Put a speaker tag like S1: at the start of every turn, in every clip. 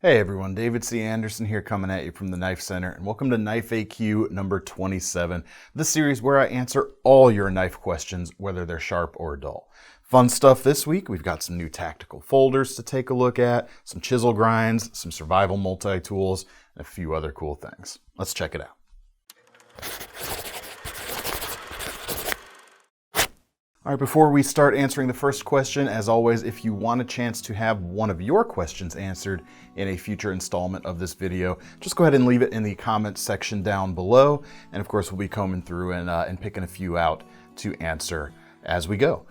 S1: Hey everyone, David C. Anderson here coming at you from the Knife Center, and welcome to Knife AQ number 27, the series where I answer all your knife questions, whether they're sharp or dull. Fun stuff this week. We've got some new tactical folders to take a look at, some chisel grinds, some survival multi-tools, and a few other cool things. Let's check it out. All right, before we start answering the first question, as always, if you want a chance to have one of your questions answered in a future installment of this video, just go ahead and leave it in the comments section down below. And of course, we'll be combing through and picking a few out to answer as we go.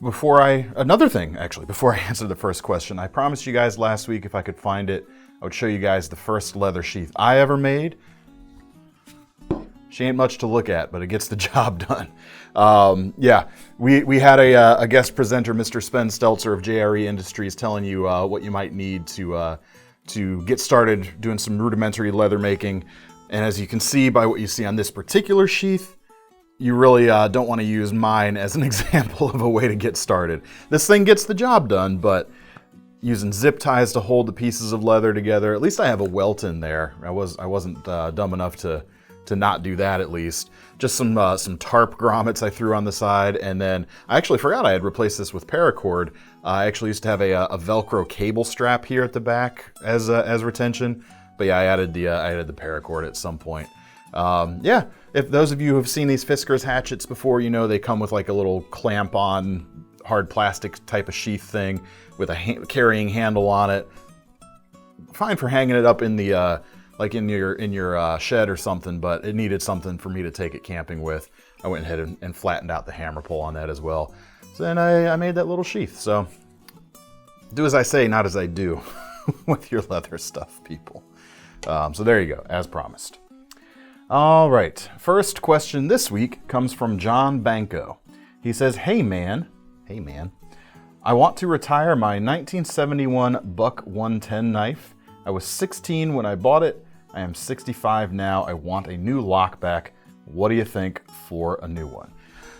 S1: Before I answer the first question, I promised you guys last week if I could find it, I would show you guys the first leather sheath I ever made. She ain't much to look at, but it gets the job done. We had a guest presenter, Mr. Sven Stelzer of JRE Industries, telling you what you might need to get started doing some rudimentary leather making. And as you can see by what you see on this particular sheath, you really don't want to use mine as an example of a way to get started. This thing gets the job done, but using zip ties to hold the pieces of leather together, at least I have a welt in there. I wasn't dumb enough to not do that at least. Just some tarp grommets I threw on the side, and then I actually forgot I had replaced this with paracord. I actually used to have a Velcro cable strap here at the back as retention, but yeah, I added the paracord at some point. If those of you who have seen these Fiskars hatchets before, you know they come with like a little clamp-on hard plastic type of sheath thing with a carrying handle on it. Fine for hanging it up in the like in your shed or something, but it needed something for me to take it camping with. I went ahead and flattened out the hammer pull on that as well. So then I made that little sheath. So do as I say, not as I do with your leather stuff, people. So there you go, as promised. All right, first question this week comes from John Banco. He says, hey man, I want to retire my 1971 Buck 110 knife. I was 16 when I bought it. I am 65 now. I want a new lockback. What do you think for a new one?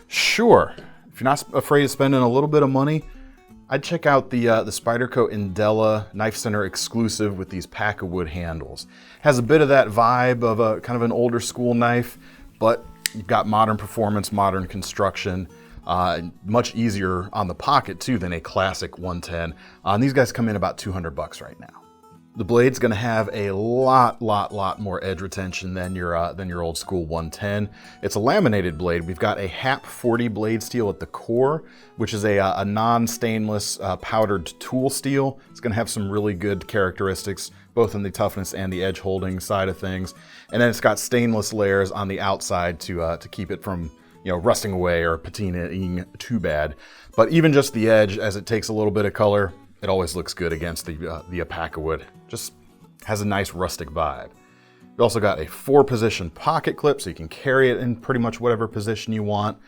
S1: Sure. If you're not afraid of spending a little bit of money, I'd check out the Spyderco Endela KnifeCenter exclusive with these pack of wood handles. Has a bit of that vibe of a kind of an older school knife, but you've got modern performance, modern construction. Much easier on the pocket too than a classic 110. And these guys come in about $200 right now. The blade's gonna have a lot more edge retention than your old school 110. It's a laminated blade. We've got a HAP 40 blade steel at the core, which is a non-stainless powdered tool steel. It's gonna have some really good characteristics, both in the toughness and the edge holding side of things. And then it's got stainless layers on the outside to keep it from rusting away or patinaing too bad. But even just the edge, as it takes a little bit of color, it always looks good against the alpaca wood. Just has a nice rustic vibe. We also got a 4-position pocket clip, so you can carry it in pretty much whatever position you want.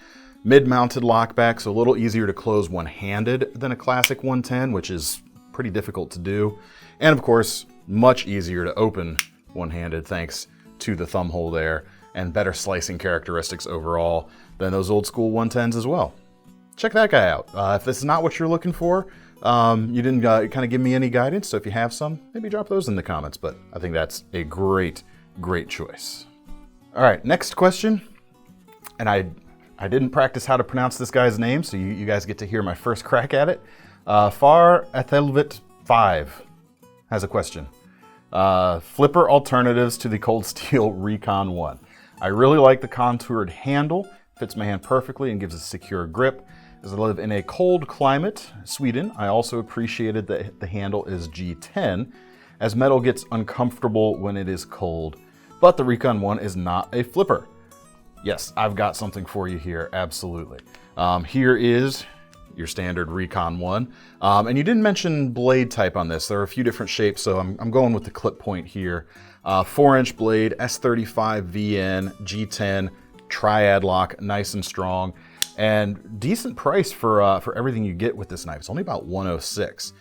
S1: Mid-mounted lockback, so a little easier to close one-handed than a classic 110, which is pretty difficult to do. And of course, much easier to open one-handed thanks to the thumb hole there, and better slicing characteristics overall than those old school 110s as well. Check that guy out. If this is not what you're looking for, you didn't kind of give me any guidance, so if you have some, maybe drop those in the comments, but I think that's a great choice. All right, next question. And I didn't practice how to pronounce this guy's name, so you guys get to hear my first crack at it. Far Athelvit 5 has a question. Flipper alternatives to the Cold Steel Recon 1. I really like the contoured handle, fits my hand perfectly and gives a secure grip. As I live in a cold climate, Sweden, I also appreciated that the handle is G10, as metal gets uncomfortable when it is cold. But the Recon 1 is not a flipper. Yes, I've got something for you here, absolutely. Here is your standard Recon 1. And you didn't mention blade type on this. There are a few different shapes, so I'm going with the clip point here. 4-inch blade, S35 VN, G10, triad lock, nice and strong. And decent price for everything you get with this knife. It's only about $106.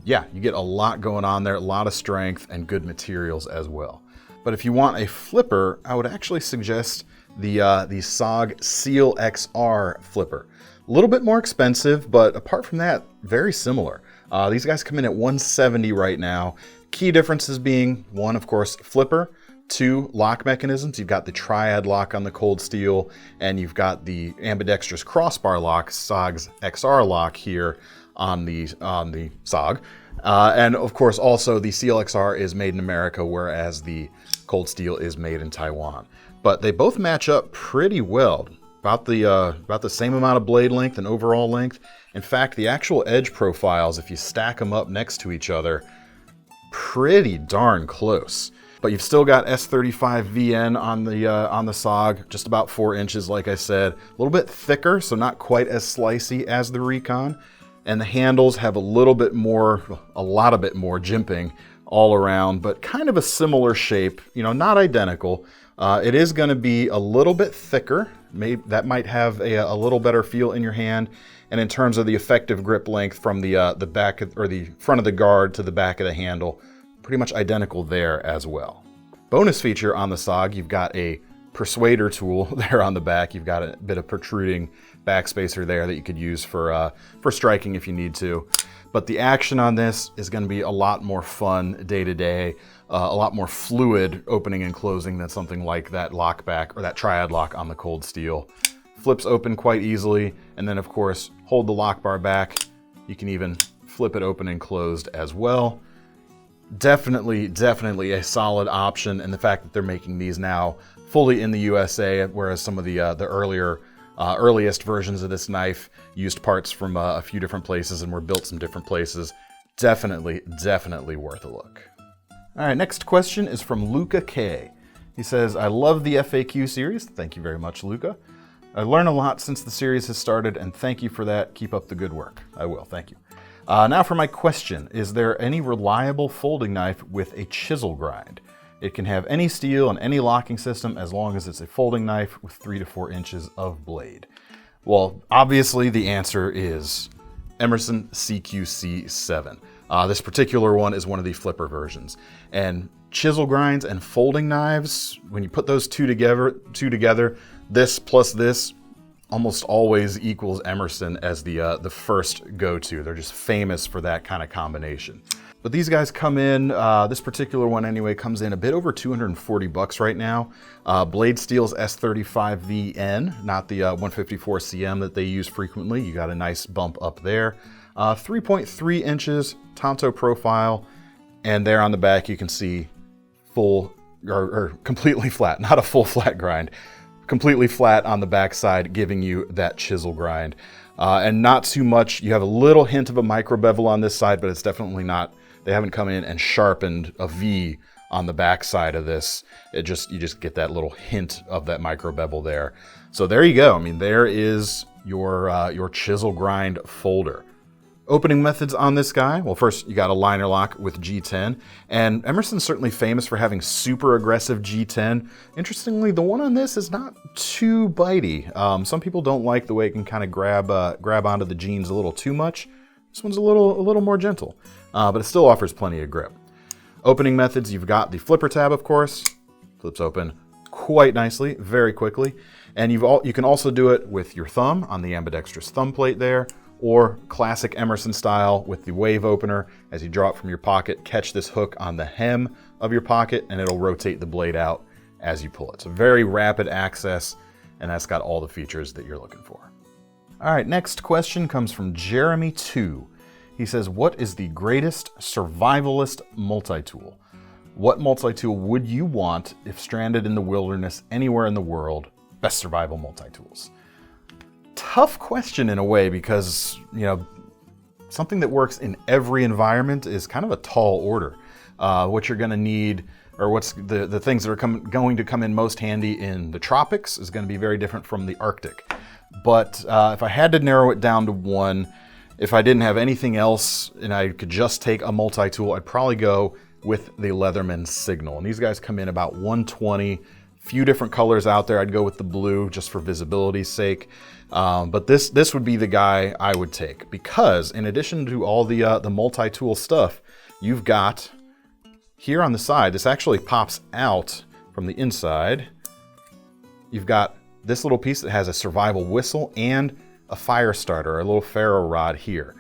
S1: You get a lot going on there, a lot of strength and good materials as well. But if you want a flipper, I would actually suggest the SOG Seal XR flipper. A little bit more expensive, but apart from that, very similar. These guys come in at $170 right now. Key differences being, one, of course, flipper. Two, lock mechanisms. You've got the triad lock on the Cold Steel, and you've got the ambidextrous crossbar lock, SOG's XR lock here on the SOG. And of course, also the CLXR is made in America, whereas the Cold Steel is made in Taiwan. But they both match up pretty well. About the same amount of blade length and overall length. In fact, the actual edge profiles, if you stack them up next to each other, pretty darn close. But you've still got S35 VN on the SOG, just about 4 inches, like I said. A little bit thicker, so not quite as slicey as the Recon. And the handles have a lot bit more jimping all around, but kind of a similar shape, you know, not identical. It is going to be a little bit thicker. Maybe that might have a little better feel in your hand. And in terms of the effective grip length from the back or the front of the guard to the back of the handle, pretty much identical there as well. Bonus feature on the SOG, you've got a persuader tool there on the back. You've got a bit of protruding backspacer there that you could use for striking if you need to. But the action on this is going to be a lot more fun day to day, a lot more fluid opening and closing than something like that lock back or that triad lock on the Cold Steel. Flips open quite easily, and then of course hold the lock bar back. You can even flip it open and closed as well. Definitely a solid option, and the fact that they're making these now fully in the USA, whereas some of the earliest versions of this knife used parts from a few different places and were built some different places. Definitely worth a look. All right, next question is from Luca K. He says, I love the FAQ series. Thank you very much, Luca. I learned a lot since the series has started, and thank you for that. Keep up the good work. I will, thank you. Now for my question. Is there any reliable folding knife with a chisel grind? It can have any steel and any locking system as long as it's a folding knife with 3 to 4 inches of blade. Well, obviously the answer is Emerson CQC7. This particular one is one of the flipper versions. And chisel grinds and folding knives, when you put those two together, this plus this almost always equals Emerson as the first go-to. They're just famous for that kind of combination. But these guys come in, this particular one anyway, comes in a bit over $240 right now. Blade Steel's S35VN, not the 154CM that they use frequently. You got a nice bump up there. 3.3 inches Tanto profile, and there on the back you can see full, or completely flat, not a full flat grind. Completely flat on the backside, giving you that chisel grind. And not too much, you have a little hint of a micro bevel on this side, but it's definitely not, they haven't come in and sharpened a V on the backside of this. You just get that little hint of that micro bevel there. So there you go. I mean, there is your chisel grind folder. Opening methods on this guy. Well, first you got a liner lock with G10, and Emerson's certainly famous for having super aggressive G10. Interestingly, the one on this is not too bitey. Some people don't like the way it can kind of grab onto the jeans a little too much. This one's a little more gentle, but it still offers plenty of grip. Opening methods, you've got the flipper tab, of course. Flips open quite nicely, very quickly, and you can also do it with your thumb on the ambidextrous thumb plate there, or classic Emerson style with the wave opener. As you draw it from your pocket, catch this hook on the hem of your pocket and it'll rotate the blade out as you pull it. So very rapid access, and that's got all the features that you're looking for. All right, next question comes from Jeremy 2. He says, what is the greatest survivalist multi-tool? What multi-tool would you want if stranded in the wilderness anywhere in the world? Best survival multi-tools. Tough question in a way, because something that works in every environment is kind of a tall order. What you're going to need, or what's the things that are going to come in most handy in the tropics is going to be very different from the Arctic. But if I had to narrow it down to one, if I didn't have anything else and I could just take a multi-tool, I'd probably go with the Leatherman Signal. And these guys come in about 120. Few different colors out there. I'd go with the blue just for visibility's sake. But this would be the guy I would take, because in addition to all the multi-tool stuff, you've got here on the side, this actually pops out from the inside. You've got this little piece that has a survival whistle and a fire starter, a little ferro rod here.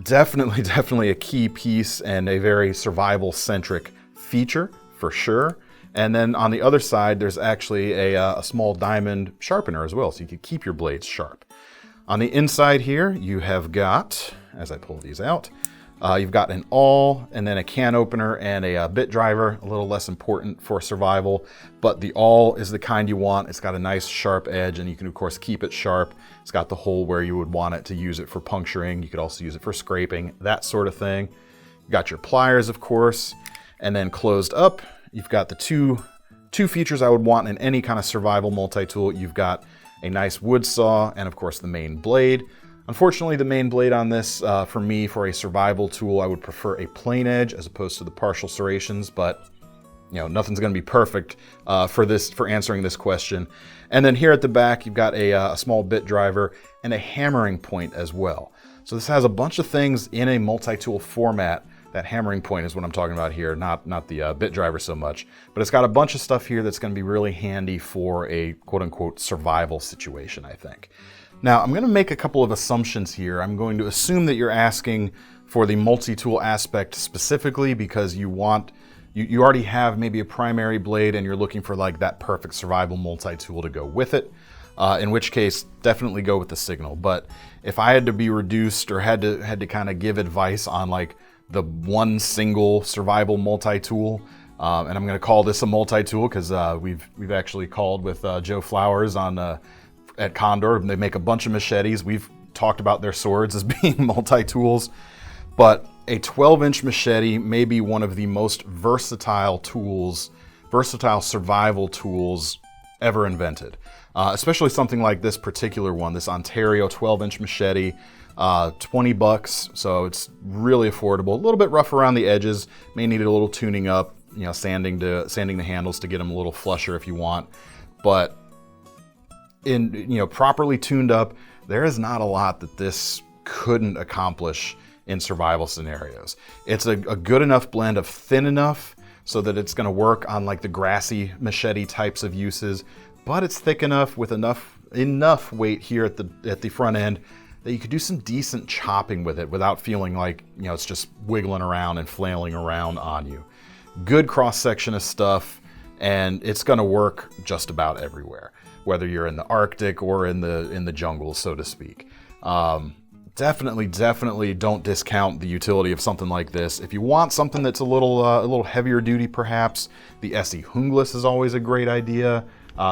S1: Definitely a key piece and a very survival-centric feature for sure. And then on the other side, there's actually a small diamond sharpener as well, so you can keep your blades sharp. On the inside here, you have got, as I pull these out, you've got an awl and then a can opener and a bit driver, a little less important for survival, but the awl is the kind you want. It's got a nice sharp edge and you can of course keep it sharp. It's got the hole where you would want it to use it for puncturing. You could also use it for scraping, that sort of thing. You got your pliers, of course, and then closed up, you've got the two features I would want in any kind of survival multi-tool. You've got a nice wood saw and of course the main blade. Unfortunately, the main blade on this, for me, for a survival tool, I would prefer a plain edge as opposed to the partial serrations, but you know, nothing's gonna be perfect for answering this question. And then here at the back, you've got a small bit driver and a hammering point as well. So this has a bunch of things in a multi-tool format. That hammering point is what I'm talking about here, not the bit driver so much. But it's got a bunch of stuff here that's gonna be really handy for a quote-unquote survival situation, I think. Now, I'm gonna make a couple of assumptions here. I'm going to assume that you're asking for the multi-tool aspect specifically because you already have maybe a primary blade and you're looking for like that perfect survival multi-tool to go with it. In which case, definitely go with the Signal. But if I had to be reduced or had to kind of give advice on like the one single survival multi-tool, and I'm gonna call this a multi-tool because we've actually called with Joe Flowers on at Condor. They make a bunch of machetes. We've talked about their swords as being multi-tools, but a 12-inch machete may be one of the most versatile survival tools ever invented. Especially something like this particular one, this Ontario 12-inch machete, $20, so it's really affordable. A little bit rough around the edges, may need a little tuning up, you know, sanding the handles to get them a little flusher if you want, but properly tuned up, there is not a lot that this couldn't accomplish in survival scenarios. It's a good enough blend of thin enough so that it's gonna work on like the grassy machete types of uses, but it's thick enough with enough weight here at the front end that you could do some decent chopping with it without feeling like, you know, it's just wiggling around and flailing around on you. Good cross section of stuff, and it's gonna work just about everywhere, whether you're in the Arctic or in the jungle, so to speak. Definitely don't discount the utility of something like this. If you want something that's a little heavier duty, perhaps, the SE Hungless is always a great idea.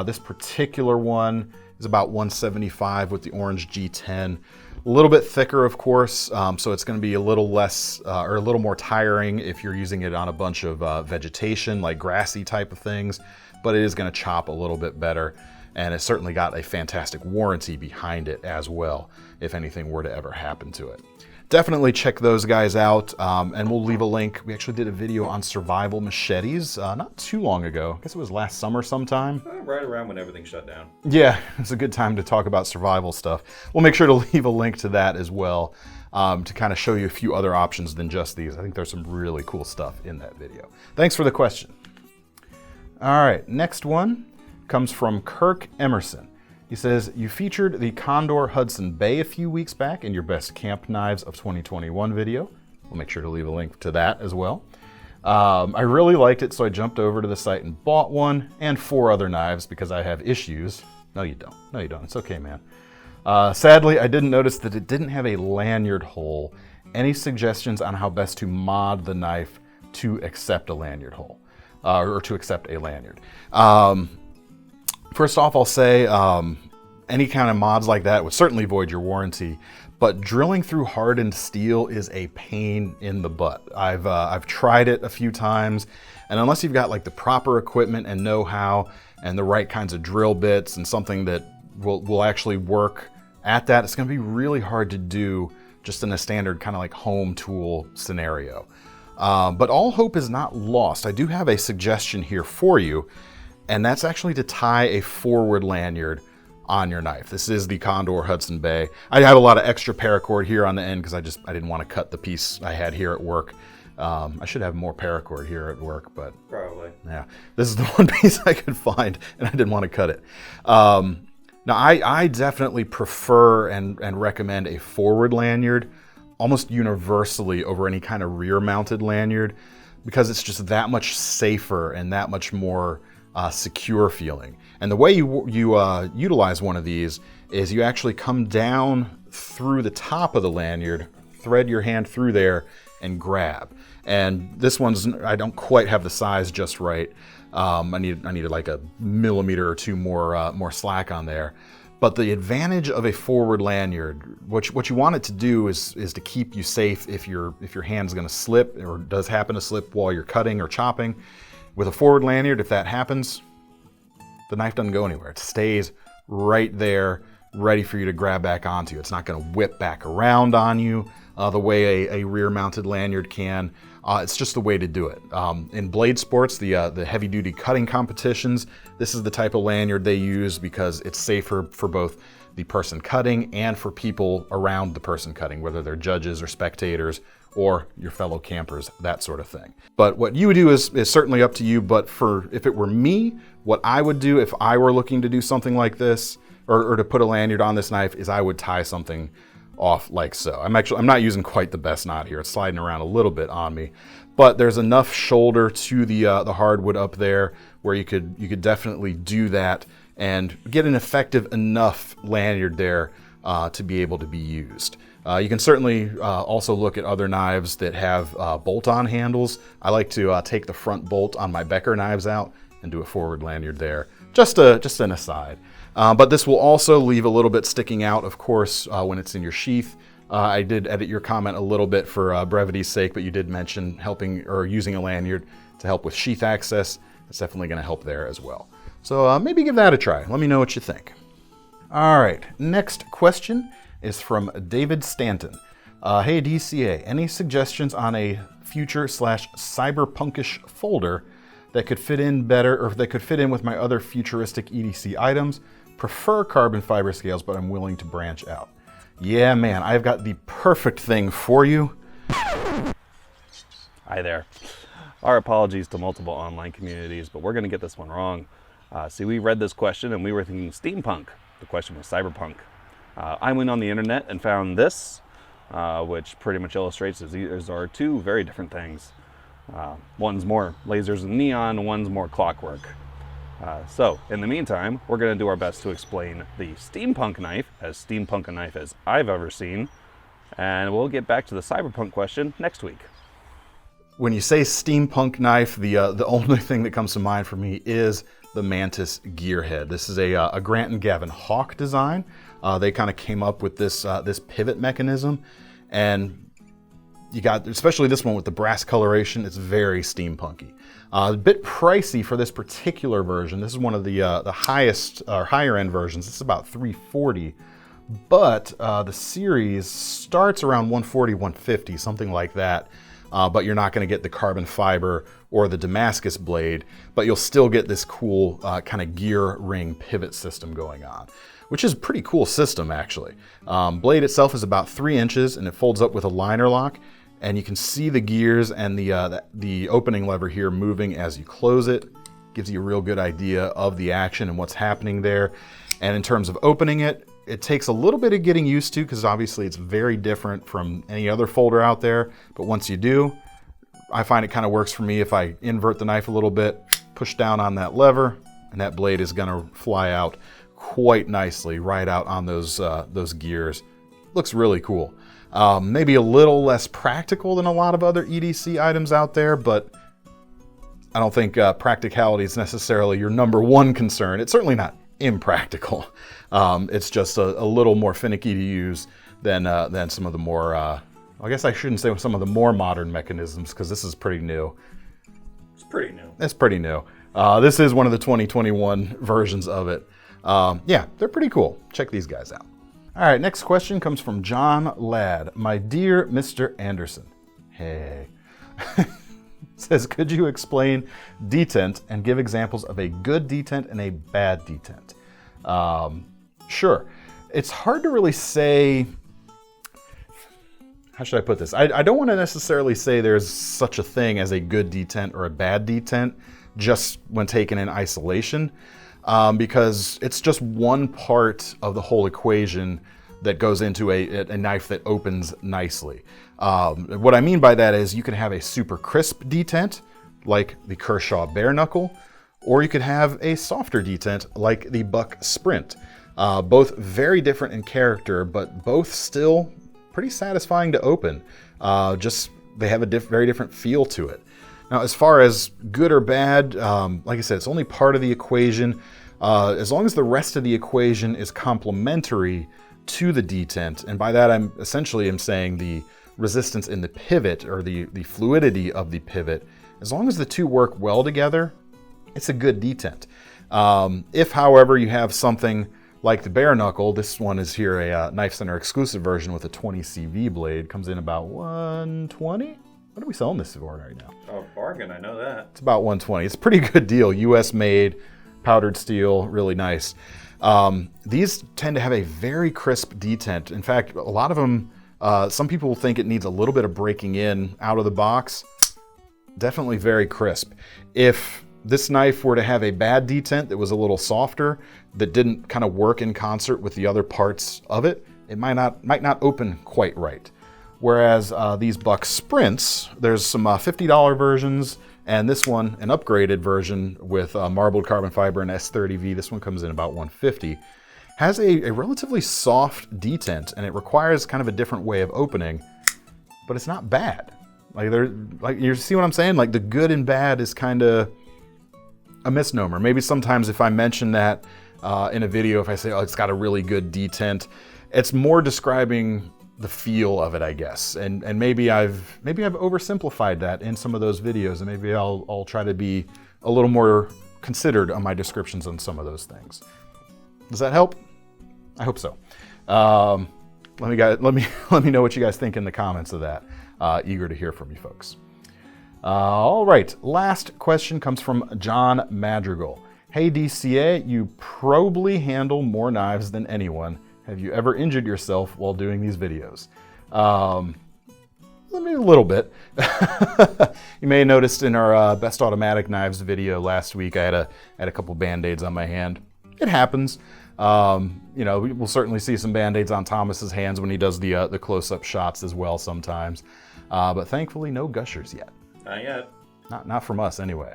S1: This particular one is about $175 with the orange G10. A little bit thicker, of course, so it's going to be a little less or a little more tiring if you're using it on a bunch of vegetation, like grassy type of things, but it is going to chop a little bit better. And it's certainly got a fantastic warranty behind it as well, if anything were to ever happen to it. Definitely check those guys out, and we'll leave a link. We actually did a video on survival machetes not too long ago. I guess it was last summer sometime.
S2: Right around when everything shut down.
S1: Yeah, it's a good time to talk about survival stuff. We'll make sure to leave a link to that as well, to kind of show you a few other options than just these. I think there's some really cool stuff in that video. Thanks for the question. All right, next one comes from Kirk Emerson. He says, you featured the Condor Hudson Bay a few weeks back in your Best Camp Knives of 2021 video. We'll make sure to leave a link to that as well. I really liked it, so I jumped over to the site and bought one and 4 other knives because I have issues. No, you don't. No, you don't. It's okay, man. Sadly, I didn't notice that it didn't have a lanyard hole. Any suggestions on how best to mod the knife to accept a lanyard hole, or to accept a lanyard? First off, I'll say any kind of mods like that would certainly void your warranty, but drilling through hardened steel is a pain in the butt. I've tried it a few times, and unless you've got like the proper equipment and know-how and the right kinds of drill bits and something that will actually work at that, it's gonna be really hard to do just in a standard kind of like home tool scenario. But all hope is not lost. I do have a suggestion here for you, and that's actually to tie a forward lanyard on your knife. This is the Condor Hudson Bay. I have a lot of extra paracord here on the end because I didn't want to cut the piece I had here at work. I should have more paracord here at work, but
S2: probably.
S1: Yeah, this is the one piece I could find, and I didn't want to cut it. Now, I definitely prefer and recommend a forward lanyard, almost universally over any kind of rear-mounted lanyard because it's just that much safer and that much more secure feeling. And the way you utilize one of these is you actually come down through the top of the lanyard, thread your hand through there, and grab. And this one's, I don't quite have the size just right. I needed like a millimeter or two more slack on there. But the advantage of a forward lanyard, what you want it to do is to keep you safe if your hand's gonna slip or does happen to slip while you're cutting or chopping. With a forward lanyard, if that happens, the knife doesn't go anywhere. It stays right there, ready for you to grab back onto. It's not gonna whip back around on you the way a rear-mounted lanyard can. It's just the way to do it. In blade sports, the heavy-duty cutting competitions, this is the type of lanyard they use because it's safer for both the person cutting and for people around the person cutting, whether they're judges or spectators or your fellow campers, that sort of thing. But what you would do is certainly up to you, but if it were me, what I would do if I were looking to do something like this, or to put a lanyard on this knife, is I would tie something off like so. I'm not using quite the best knot here. It's sliding around a little bit on me, but there's enough shoulder to the hardwood up there where you could definitely do that and get an effective enough lanyard there to be able to be used. You can certainly also look at other knives that have bolt-on handles. I like to take the front bolt on my Becker knives out and do a forward lanyard there. Just an aside. But this will also leave a little bit sticking out, of course, when it's in your sheath. I did edit your comment a little bit for brevity's sake, but you did mention helping or using a lanyard to help with sheath access. It's definitely going to help there as well. So maybe give that a try. Let me know what you think. All right, next question is from David Stanton. Hey DCA, any suggestions on a future / cyberpunkish folder that could fit in better, or that could fit in with my other futuristic EDC items? Prefer carbon fiber scales, but I'm willing to branch out. Yeah, man, I've got the perfect thing for you.
S3: Hi there. Our apologies to multiple online communities, but we're gonna get this one wrong. See, we read this question and we were thinking steampunk. The question was cyberpunk. I went on the internet and found this, which pretty much illustrates that these are two very different things. One's more lasers and neon, one's more clockwork. So, in the meantime, we're going to do our best to explain the steampunk knife, as steampunk a knife as I've ever seen, and we'll get back to the cyberpunk question next week.
S1: When you say steampunk knife, the only thing that comes to mind for me is the Mantis gearhead. This is a Grant and Gavin Hawk design. They kind of came up with this pivot mechanism, and you got, especially this one with the brass coloration, it's very steampunky. A bit pricey for this particular version. This is one of the highest or higher end versions. It's about $340, but the series starts around $140, $150, something like that. But you're not going to get the carbon fiber or the Damascus blade, but you'll still get this cool kind of gear ring pivot system going on, which is a pretty cool system actually. Blade itself is about 3 inches and it folds up with a liner lock. And you can see the gears and the opening lever here moving as you close it. Gives you a real good idea of the action and what's happening there. And in terms of opening it, it takes a little bit of getting used to because obviously it's very different from any other folder out there. But once you do, I find it kind of works for me if I invert the knife a little bit, push down on that lever, and that blade is gonna fly out quite nicely right out on those gears. Looks really cool. Maybe a little less practical than a lot of other EDC items out there, but I don't think practicality is necessarily your #1 concern. It's certainly not impractical. It's just a little more finicky to use than some of the more, I guess I shouldn't say some of the more modern mechanisms because this is pretty new.
S2: It's pretty new.
S1: It's pretty new. This is one of the 2021 versions of it. Yeah, they're pretty cool. Check these guys out. All right, next question comes from John Ladd. My dear Mr. Anderson. Hey. Says, could you explain detent and give examples of a good detent and a bad detent? Sure. It's hard to really say, how should I put this? I don't want to necessarily say there's such a thing as a good detent or a bad detent just when taken in isolation. Because it's just one part of the whole equation that goes into a knife that opens nicely. What I mean by that is you can have a super crisp detent, like the Kershaw bare knuckle, or you could have a softer detent like the Buck Sprint. Both very different in character, but both still pretty satisfying to open. Just they have a very different feel to it. Now, as far as good or bad, like I said, it's only part of the equation. As long as the rest of the equation is complementary to the detent, and by that I'm essentially saying the resistance in the pivot or the fluidity of the pivot, as long as the two work well together, it's a good detent. If, however, you have something like the bare knuckle, this one is here a KnifeCenter exclusive version with a 20 CV blade, comes in about 120. What are we selling this for right now?
S2: Oh, bargain, I know that.
S1: It's about 120. It's a pretty good deal. US made, powdered steel, really nice. These tend to have a very crisp detent. In fact, a lot of them, some people think it needs a little bit of breaking in out of the box. Definitely very crisp. If this knife were to have a bad detent that was a little softer, that didn't kind of work in concert with the other parts of it, it might not open quite right. Whereas these Buck Sprints, there's some $50 versions, and this one, an upgraded version with marbled carbon fiber and S30V, this one comes in about $150, has a relatively soft detent, and it requires kind of a different way of opening, but it's not bad. Like you see what I'm saying? Like the good and bad is kind of a misnomer. Maybe sometimes if I mention that in a video, if I say, oh, it's got a really good detent, it's more describing the feel of it, I guess. And maybe I've oversimplified that in some of those videos, and maybe I'll try to be a little more considered on my descriptions on some of those things. Does that help? I hope so. Let me know what you guys think in the comments of that. Eager to hear from you folks. All right, last question comes from John Madrigal. Hey DCA, you probably handle more knives than anyone. Have you ever injured yourself while doing these videos? A little bit. You may have noticed in our Best Automatic Knives video last week, I had a couple Band-Aids on my hand. It happens. You know, we'll certainly see some Band-Aids on Thomas's hands when he does the close-up shots as well sometimes. But thankfully, no gushers yet.
S2: Not yet.
S1: Not from us, anyway.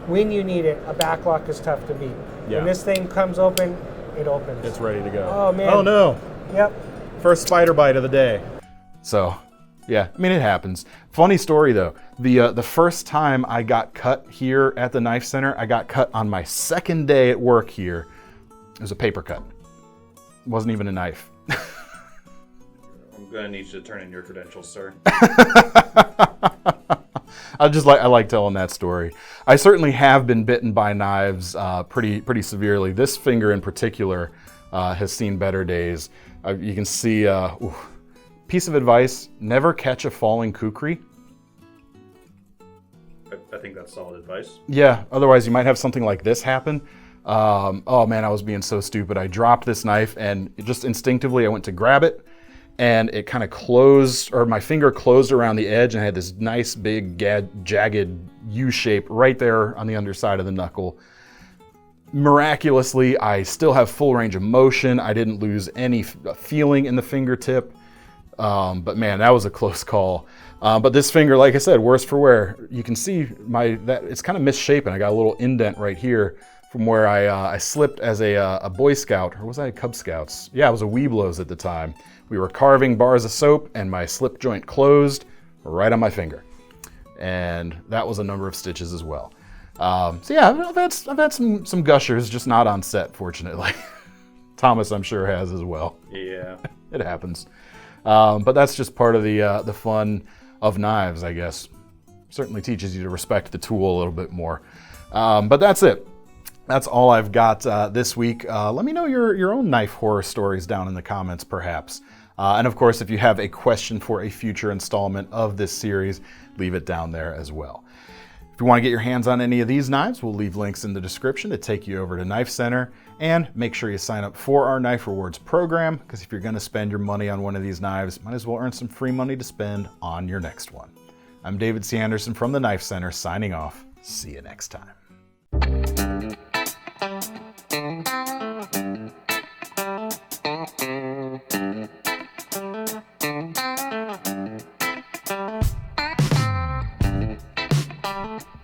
S4: When you need it, a backlock is tough to beat.
S1: Yeah.
S4: When this thing comes open, it opens.
S1: It's ready to go.
S4: Oh, man.
S1: Oh, no.
S4: Yep.
S1: First spider bite of the day. So, yeah, I mean, it happens. Funny story, though. The first time I got cut here at the KnifeCenter, I got cut on my second day at work here. It was a paper cut. It wasn't even a knife.
S2: I'm going to need you to turn in your credentials, sir.
S1: I like telling that story. I certainly have been bitten by knives pretty severely. This finger in particular has seen better days. You can see, piece of advice, never catch a falling kukri.
S2: I think that's solid advice.
S1: Yeah, otherwise you might have something like this happen. Oh man, I was being so stupid. I dropped this knife and just instinctively I went to grab it, and it kind of closed, or my finger closed around the edge, and I had this nice big jagged U shape right there on the underside of the knuckle. Miraculously, I still have full range of motion. I didn't lose any feeling in the fingertip. But man, that was a close call. But this finger, like I said, worse for wear. You can see that it's kind of misshapen. I got a little indent right here from where I slipped as a Boy Scout, or was I a Cub Scouts? Yeah, I was a Weeblos at the time. We were carving bars of soap, and my slip joint closed right on my finger, and that was a number of stitches as well. So yeah, I've had some gushers, just not on set, fortunately. Thomas, I'm sure, has as well.
S2: Yeah,
S1: it happens. But that's just part of the fun of knives, I guess. Certainly teaches you to respect the tool a little bit more. But that's it. That's all I've got this week. Let me know your own knife horror stories down in the comments, perhaps. And of course, if you have a question for a future installment of this series, leave it down there as well. If you want to get your hands on any of these knives, we'll leave links in the description to take you over to KnifeCenter. And make sure you sign up for our Knife Rewards program, because if you're going to spend your money on one of these knives, might as well earn some free money to spend on your next one. I'm David C. Anderson from the KnifeCenter, signing off. See you next time. Bye.